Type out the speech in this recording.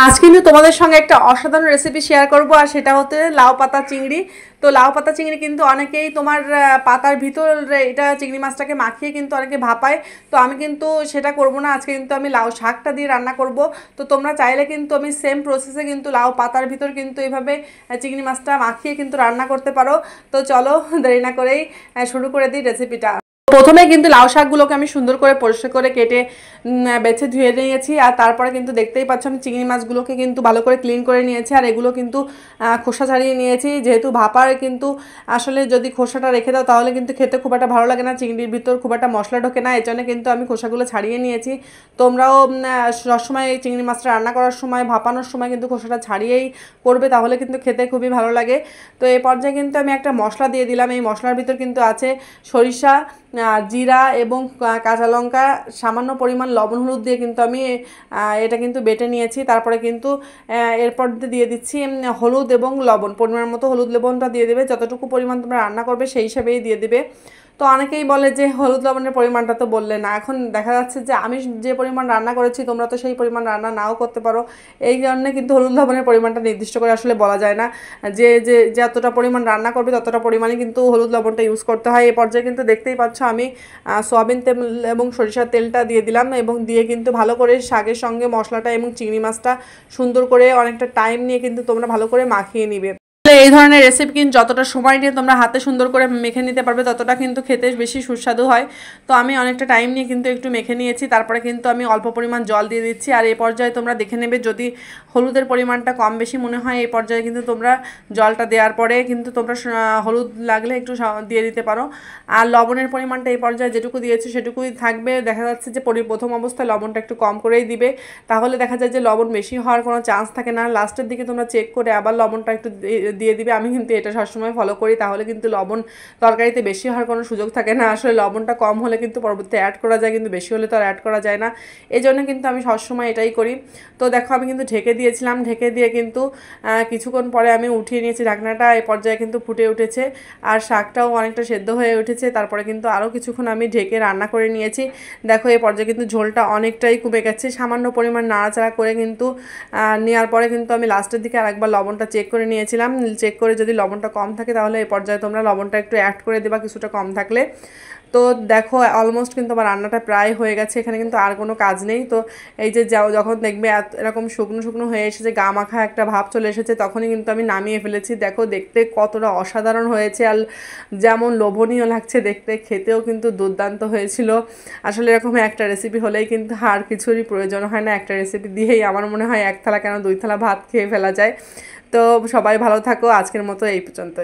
আজ কিন্তু তোমাদের সঙ্গে একটা অসাধারণ রেসিপি শেয়ার করব, আর সেটা হতে লাউ পাতা চিংড়ি। তো লাউ পাতা চিংড়ি কিন্তু অনেকেই তোমার পাতার ভিতর এটা চিংড়ি মাছটাকে মাখিয়ে কিন্তু অনেকে ভাপায়। তো আমি কিন্তু সেটা করব না, আজকে কিন্তু আমি লাউ শাকটা দিয়ে রান্না করব। তো তোমরা চাইলে কিন্তু আমি সেম প্রসেসে কিন্তু লাউ পাতার ভিতর কিন্তু এইভাবে চিংড়ি মাছটা মাখিয়ে কিন্তু রান্না করতে পারো। তো চলো দেরি না করেই শুরু করে দিই রেসিপিটা। প্রথমে কিন্তু লাউ শাকগুলোকে আমি সুন্দর করে পরিষ্কার করে কেটে বেছে ধুয়ে নিয়েছি, আর তারপরে কিন্তু দেখতেই পাচ্ছ আমি চিংড়ি মাছগুলোকে কিন্তু ভালো করে ক্লিন করে নিয়েছি, আর এগুলো কিন্তু খোসা ছাড়িয়ে নিয়েছি। যেহেতু ভাপার কিন্তু আসলে যদি খোসাটা রেখে দাও তাহলে কিন্তু খেতে খুব একটা ভালো লাগে না, চিংড়ির ভিতর খুব একটা মশলা ঢোকে না, এই জন্য কিন্তু আমি খোসাগুলো ছাড়িয়ে নিয়েছি। তোমরাও সবসময় এই চিংড়ি মাছটা রান্না করার সময় ভাপানোর সময় কিন্তু খোসাটা ছাড়িয়েই করবে, তাহলে কিন্তু খেতে খুবই ভালো লাগে। তো এই পর্যায়ে কিন্তু আমি একটা মশলা দিয়ে দিলাম। এই মশলার ভিতর কিন্তু আছে সরিষা, জিরা এবং কাঁচা লঙ্কা, সামান্য পরিমাণ লবণ হলুদ দিয়ে কিন্তু আমি এটা কিন্তু বেটে নিয়েছি। তারপরে কিন্তু এরপর দিয়ে দিচ্ছি হলুদ এবং লবণ, পরিমাণ মতো হলুদ লবণটা দিয়ে দেবে, যতটুকু পরিমাণ তোমরা রান্না করবে সেই হিসাবেই দিয়ে দেবে। তো অনেকেই বলে যে হলুদ লবণের পরিমাণটা তো বললে না, এখন দেখা যাচ্ছে যে আমি যে পরিমাণ রান্না করেছি তোমরা তো সেই পরিমাণ রান্না নাও করতে পারো, এই কারণে কিন্তু হলুদ লবণের পরিমাণটা নির্দিষ্ট করে আসলে বলা যায় না। যে যে যতটা পরিমাণ রান্না করবে ততটা পরিমাণে কিন্তু হলুদ লবণটা ইউজ করতে হয়। এই পর্যায়ে কিন্তু দেখতেই পাচ্ছ আমি সয়াবিন তেল এবং সরিষার তেলটা দিয়ে দিলাম, এবং দিয়ে কিন্তু ভালো করে শাকের সঙ্গে মশলাটা এবং চিংড়ি মাছটা সুন্দর করে অনেকটা টাইম নিয়ে কিন্তু তোমরা ভালো করে মাখিয়ে নিবে। এই ধরনের রেসিপি কিন্তু যতটা সময় নিয়ে তোমরা হাতে সুন্দর করে মেখে নিতে পারবে ততটা কিন্তু খেতে বেশি সুস্বাদু হয়। তো আমি অনেকটা টাইম নিয়ে কিন্তু একটু মেখে নিয়েছি, তারপরে কিন্তু আমি অল্প পরিমাণ জল দিয়ে দিচ্ছি। আর এই পর্যায়ে তোমরা দেখে নেবে যদি হলুদের পরিমাণটা কম বেশি মনে হয়, এই পর্যায়ে কিন্তু তোমরা জলটা দেওয়ার পরে কিন্তু তোমরা হলুদ লাগলে একটু দিয়ে দিতে পারো। আর লবণের পরিমাণটা এই পর্যায়ে যেটুকু দিয়েছি সেটুকুই থাকবে। দেখা যাচ্ছে যে প্রথম অবস্থায় লবণটা একটু কম করেই দিবে, তাহলে দেখা যায় যে লবণ বেশি হওয়ার কোনো চান্স থাকে না। লাস্টের দিকে তোমরা চেক করে আবার লবণটা একটু দিয়ে দিবে। আমি কিন্তু এটা সবসময় ফলো করি, তাহলে কিন্তু লবণ তরকারিতে বেশি হওয়ার কোনো সুযোগ থাকে না। আসলে লবণটা কম হলে কিন্তু পরবর্তীতে অ্যাড করা যায়, কিন্তু বেশি হলে তো আর অ্যাড করা যায় না, এই জন্য কিন্তু আমি সবসময় এটাই করি। তো দেখো আমি কিন্তু ঢেকে দিয়েছিলাম, ঢেকে দিয়ে কিন্তু কিছুক্ষণ পরে আমি উঠিয়ে নিয়েছি ঢাকনাটা। এই পর্যায়ে কিন্তু ফুটে উঠেছে আর শাকটাও অনেকটা সেদ্ধ হয়ে উঠেছে। তারপরে কিন্তু আরও কিছুক্ষণ আমি ঢেকে রান্না করে নিয়েছি। দেখো এই পর্যায়ে কিন্তু ঝোলটা অনেকটাই কমে গেছে। সামান্য পরিমাণ নাড়াচাড়া করে কিন্তু নেওয়ার পরে কিন্তু আমি লাস্টের দিকে আরেকবার লবণটা চেক করে নিয়েছিলাম। চেক করে যদি লবণটা কম থাকে তাহলে এই পর্যায়ে তোমরা লবণটা একটু অ্যাড করে দেবা কিছুটা কম থাকলে। তো দেখো অলমোস্ট কিন্তু আমার রান্নাটা প্রায় হয়ে গেছে, এখানে কিন্তু আর কোনো কাজ নেই। তো এই যে যখন দেখবে এরকম শুকনো শুকনো হয়ে এসেছে, গা মাখা একটা ভাব চলে এসেছে, তখনই কিন্তু আমি নামিয়ে ফেলেছি। দেখো দেখতে কতটা অসাধারণ হয়েছে, আর যেমন লোভনীয় লাগছে দেখতে, খেতেও কিন্তু দুর্দান্ত হয়েছিল। আসলে এরকম একটা রেসিপি হলেই কিন্তু আর কিছুরই প্রয়োজন হয় না, একটা রেসিপি দিয়েই আমার মনে হয় এক থালা কেন 2 থালা ভাত খেয়ে ফেলা যায়। তো সবাই ভালো থাকো, আজকের মতো এই পর্যন্ত।